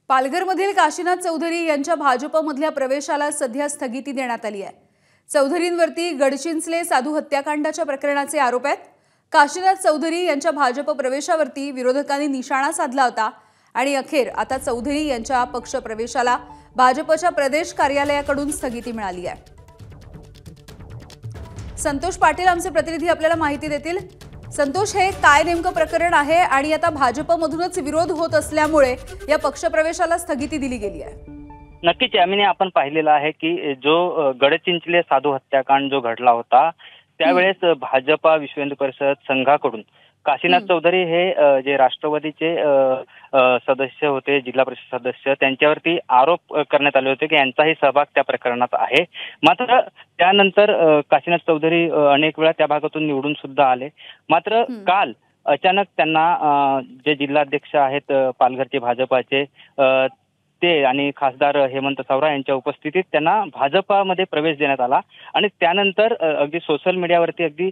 पालघरमधील काशीनाथ चौधरी यांच्या भाजपमधल्या प्रवेशाला सध्या स्थगिती देण्यात आली आहे। चौधरींवरती गडचिंचले साधू हत्याकांडाच्या प्रकरणाचे आरोप आहेत। काशीनाथ चौधरी यांच्या भाजप प्रवेशावरती विरोधकांनी निशाणा साधला होता आणि अखेर आता चौधरी यांच्या पक्ष प्रवेशाला भाजपच्या प्रदेश कार्यालयाकडून स्थगिती मिळाली आहे। संतोष पाटील आमचे प्रतिनिधी आपल्याला माहिती देतील। संतोष, हे काय नेमकं प्रकरण आहे आणि आता भाजपमधूनच विरोध होत असल्यामुळे या पक्षप्रवेशाला स्थगिती दिली गेली आहे? नक्कीच यामिनी, आपण पाहिलेलं आहे की जो गडचिंचले साधू हत्याकांड जो घडला होता त्यावेळेस भाजपा विश्व हिंदू परिषद संघाकडून काशीनाथ चौधरी हे जे राष्ट्रवादीचे सदस्य होते, जिल्हा परिषद सदस्य, त्यांच्यावरती आरोप करण्यात आले होते की यांचाही सहभाग त्या प्रकरणात आहे। मात्र त्यानंतर काशीनाथ चौधरी अनेक वेळा त्या भागातून निवडून सुद्धा आले। मात्र काल अचानक त्यांना जे जिल्हाध्यक्ष आहेत पालघरचे भाजपाचे ते आणि खासदार हेमंत सावरा यांच्या उपस्थितीत त्यांना भाजपामध्ये प्रवेश देण्यात आला आणि त्यानंतर अगदी सोशल मीडियावरती अगदी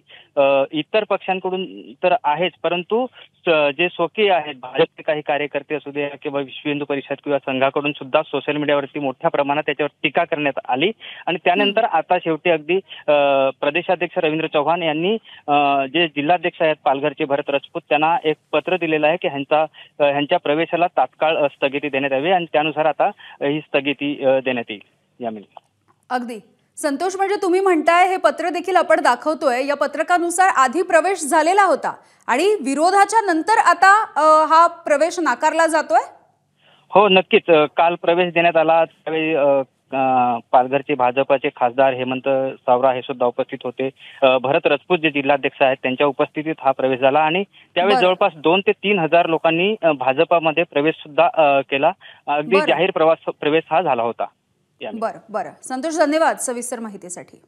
इतर पक्षांकडून तर आहेच, परंतु जे स्वकीय आहेत भाजपचे काही कार्यकर्ते असू दे किंवा विश्व हिंदू परिषद किंवा संघाकडून सुद्धा सोशल मीडियावरती मोठ्या प्रमाणात त्याच्यावर टीका करण्यात आली आणि त्यानंतर आता शेवटी अगदी प्रदेशाध्यक्ष रवींद्र चव्हाण यांनी जे जिल्हाध्यक्ष आहेत पालघरचे भरत राजपूत त्यांना एक पत्र दिलेलं आहे की ह्यांच्या प्रवेशाला तात्काळ स्थगिती देण्यात यावी आणि त्यानुसार आता ही स्थगिती देण्यात येईल। यामिनी, अगदी संतोष, म्हणजे तुम्ही म्हणताय हे पत्र देखील आपण दाखवतोय, या पत्रकानुसार आधी प्रवेश झालेला होता आणि विरोधाच्या नंतर आता हा प्रवेश नाकारला जातोय? हो नक्कीच, काल प्रवेश देण्यात आला त्यावेळी पालघरचे भाजपाचे खासदार हेमंत सावरा हे सुद्धा उपस्थित होते। भरत राजपूत जे जिल्हाध्यक्ष आहेत त्यांच्या उपस्थितीत हा प्रवेश झाला आणि त्यावेळी जवळपास 2 ते 3 हजार लोकांनी भाजपामध्ये प्रवेश सुद्धा केला। अगदी जाहीर प्रवेश हा झाला होता। बरं संतोष, धन्यवाद सविस्तर माहितीसाठी।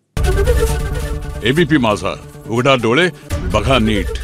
एबीपी माझा, उघडा डोळे बघा नीट।